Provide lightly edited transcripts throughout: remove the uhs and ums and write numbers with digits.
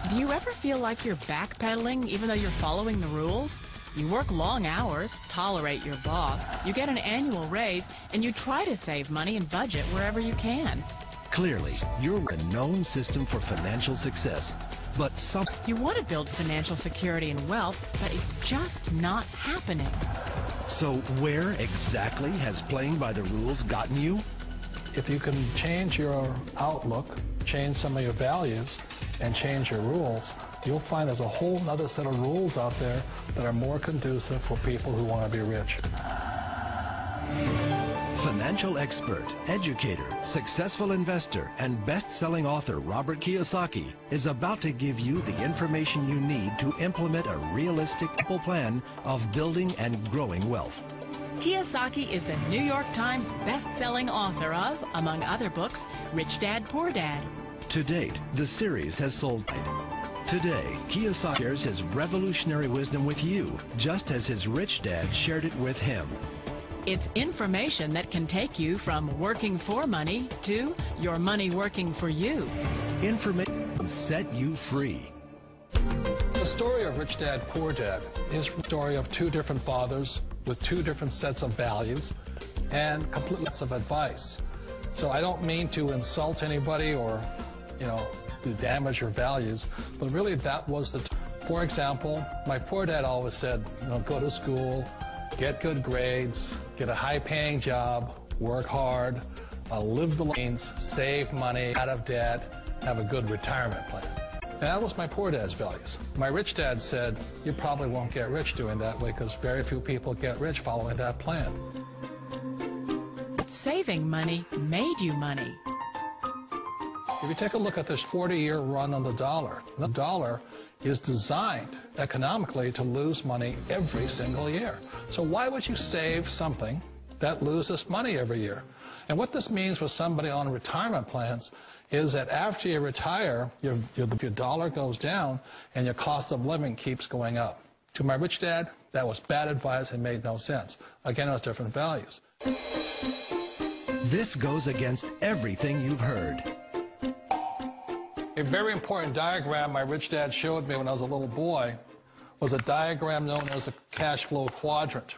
Do you ever feel like you're backpedaling even though you're following the rules? You work long hours, tolerate your boss, you get an annual raise, and you try to save money and budget wherever you can. Clearly, you're a known system for financial success, but you want to build financial security and wealth, but it's just not happening. So where exactly has playing by the rules gotten you? If you can change your outlook, change some of your values, and change your rules, you'll find there's a whole other set of rules out there that are more conducive for people who want to be rich. Financial expert, educator, successful investor, and best-selling author Robert Kiyosaki is about to give you the information you need to implement a realistic plan of building and growing wealth. Kiyosaki is the New York Times best-selling author of, among other books, Rich Dad, Poor Dad. To date, the series has sold. Today, Kiyosaki shares his revolutionary wisdom with you, just as his rich dad shared it with him. It's information that can take you from working for money to your money working for you. Information set you free. The story of Rich Dad, Poor Dad is the story of two different fathers with two different sets of values and complete sets of advice. So I don't mean to insult anybody or, to damage your values, but really that was the... For example, my poor dad always said, go to school, get good grades, get a high-paying job, work hard, live the means, save money, out of debt, have a good retirement plan. And that was my poor dad's values. My rich dad said, you probably won't get rich doing that way because very few people get rich following that plan. Saving money made you money. If you take a look at this 40-year run on the dollar is designed economically to lose money every single year. So why would you save something that loses money every year? And what this means for somebody on retirement plans is that after you retire, your dollar goes down and your cost of living keeps going up. To my rich dad, that was bad advice and made no sense. Again, it was different values. This goes against everything you've heard. A very important diagram my rich dad showed me when I was a little boy was a diagram known as a cash flow quadrant.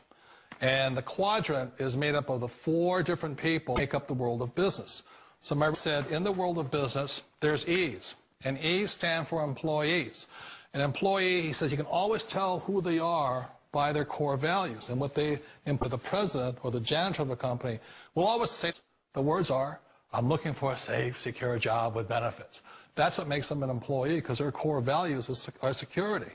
And the quadrant is made up of the four different people who make up the world of business. So my said, in the world of business, there's E's. And E's stand for employees. An employee, he says, you can always tell who they are by their core values. And what they input, the president or the janitor of a company will always say, the words are, I'm looking for a safe, secure job with benefits. That's what makes them an employee, because their core values are security.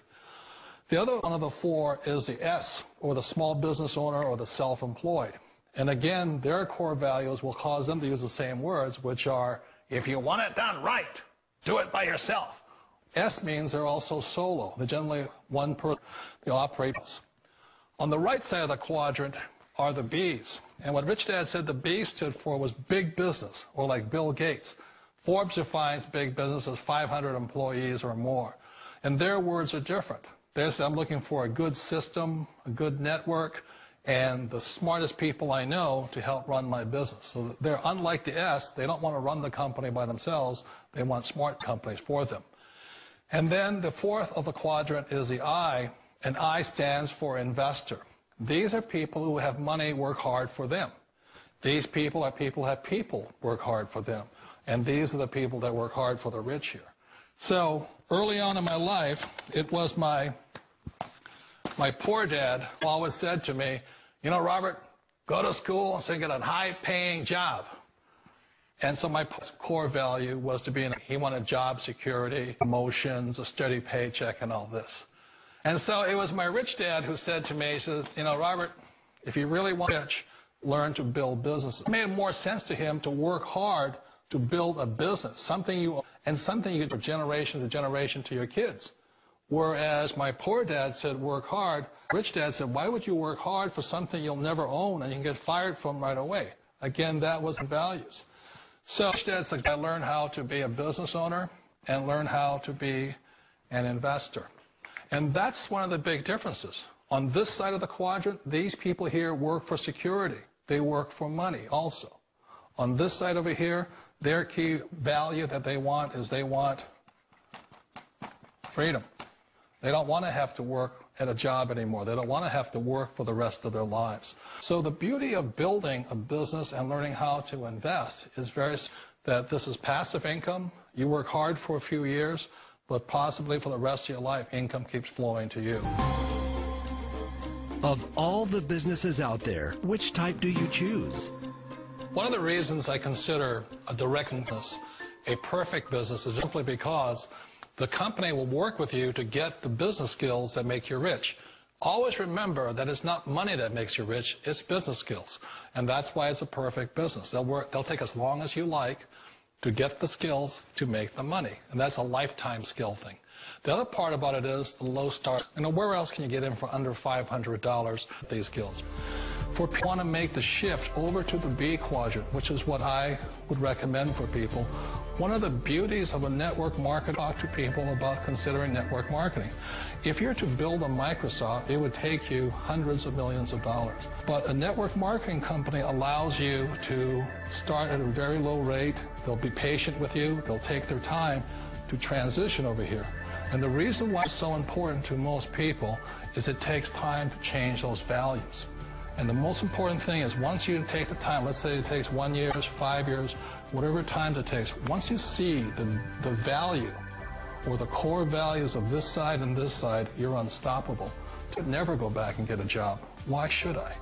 The other one of the four is the S, or the small business owner or the self-employed. And again, their core values will cause them to use the same words, which are, if you want it done right, do it by yourself. S means they're also solo. They're generally one person. They operate. On the right side of the quadrant are the B's. And what Rich Dad said the B stood for was big business, or like Bill Gates. Forbes defines big business as 500 employees or more. And their words are different. They say, I'm looking for a good system, a good network, and the smartest people I know to help run my business. So they're unlike the S. They don't want to run the company by themselves. They want smart companies for them. And then the fourth of the quadrant is the I, and I stands for investor. These are people who have money work hard for them. These people are people who have people work hard for them. And these are the people that work hard for the rich here. So early on in my life, it was my poor dad who always said to me, Robert, go to school and get a high-paying job. And so my core value was to be he wanted job security, promotions, a steady paycheck, and all this. And so it was my rich dad who said to me, he says, Robert, if you really want to be rich, learn to build businesses. It made more sense to him to work hard to build a business, something you from generation to generation to your kids. Whereas my poor dad said work hard, rich dad said, why would you work hard for something you'll never own and you can get fired from right away? Again, that wasn't values. So rich dad said, I learned how to be a business owner and learn how to be an investor. And that's one of the big differences. On this side of the quadrant, these people here work for security. They work for money also. On this side over here, their key value that they want is they want freedom. They don't want to have to work at a job anymore. They don't want to have to work for the rest of their lives. So the beauty of building a business and learning how to invest is that this is passive income. You work hard for a few years, but possibly for the rest of your life, income keeps flowing to you. Of all the businesses out there, which type do you choose? One of the reasons I consider a direct business a perfect business is simply because the company will work with you to get the business skills that make you rich. Always remember that it's not money that makes you rich, it's business skills. And that's why it's a perfect business. They'll take as long as you like to get the skills to make the money. And that's a lifetime skill thing. The other part about it is the low start. Where else can you get in for under $500 with these skills? For people who want to make the shift over to the B quadrant, which is what I would recommend for people, one of the beauties of a network market, talk to people about considering network marketing. If you're to build a Microsoft, it would take you hundreds of millions of dollars. But a network marketing company allows you to start at a very low rate. They'll be patient with you. They'll take their time to transition over here. And the reason why it's so important to most people is it takes time to change those values. And the most important thing is once you take the time, let's say it takes 1 year, 5 years, whatever time it takes, once you see the value or the core values of this side and this side, you're unstoppable. I'd never go back and get a job. Why should I?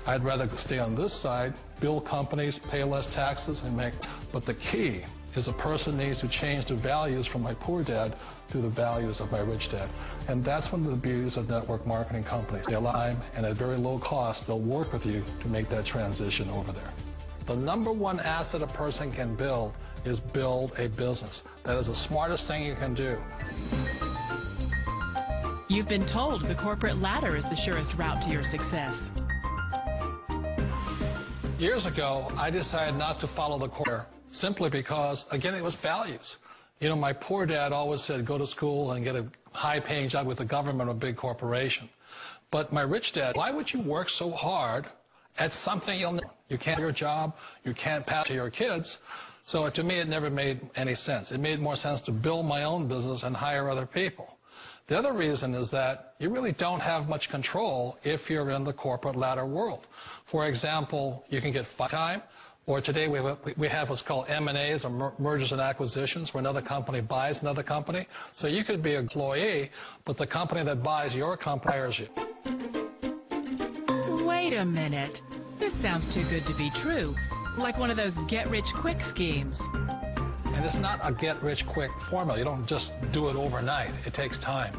I'd rather stay on this side, build companies, pay less taxes, and make. But the key is a person needs to change the values from my poor dad to the values of my rich dad. And that's one of the beauties of network marketing companies. They allow time, and at very low cost, they'll work with you to make that transition over there. The number one asset a person can build is build a business. That is the smartest thing you can do. You've been told the corporate ladder is the surest route to your success. Years ago, I decided not to follow the corporate simply because, again, it was values. My poor dad always said, go to school and get a high-paying job with the government or a big corporation. But my rich dad, why would you work so hard at something you can't do your job, you can't pass to your kids? So to me, it never made any sense. It made more sense to build my own business and hire other people. The other reason is that you really don't have much control if you're in the corporate ladder world. For example, you can get time, or today we have what's called M&As, or mergers and acquisitions, where another company buys another company. So you could be an employee, but the company that buys your company hires you. Wait a minute. This sounds too good to be true. Like one of those get-rich-quick schemes. And it's not a get-rich-quick formula. You don't just do it overnight. It takes time.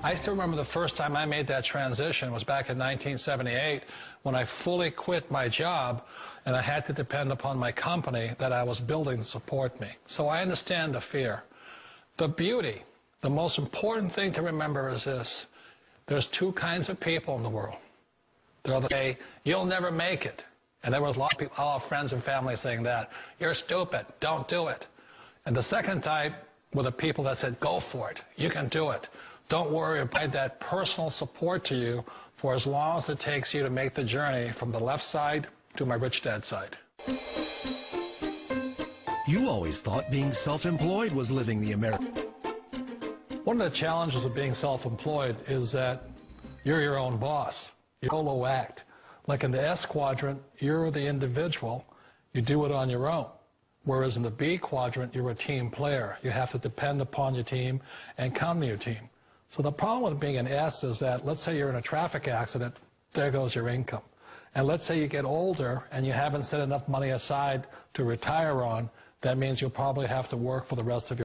I still remember the first time I made that transition was back in 1978 when I fully quit my job and I had to depend upon my company that I was building to support me. So I understand the fear. The beauty, the most important thing to remember is this. There's two kinds of people in the world. There are the say, you'll never make it. And there was a lot of people, all our friends and family saying that. You're stupid. Don't do it. And the second type were the people that said, go for it. You can do it. Don't worry about that personal support to you for as long as it takes you to make the journey from the left side to my rich dad side. You always thought being self-employed was living the American. One of the challenges of being self-employed is that you're your own boss. You solo act. Like in the S quadrant, you're the individual. You do it on your own. Whereas in the B quadrant, you're a team player. You have to depend upon your team and count on your team. So the problem with being an S is that, let's say you're in a traffic accident, there goes your income. And let's say you get older and you haven't set enough money aside to retire on, that means you'll probably have to work for the rest of your life.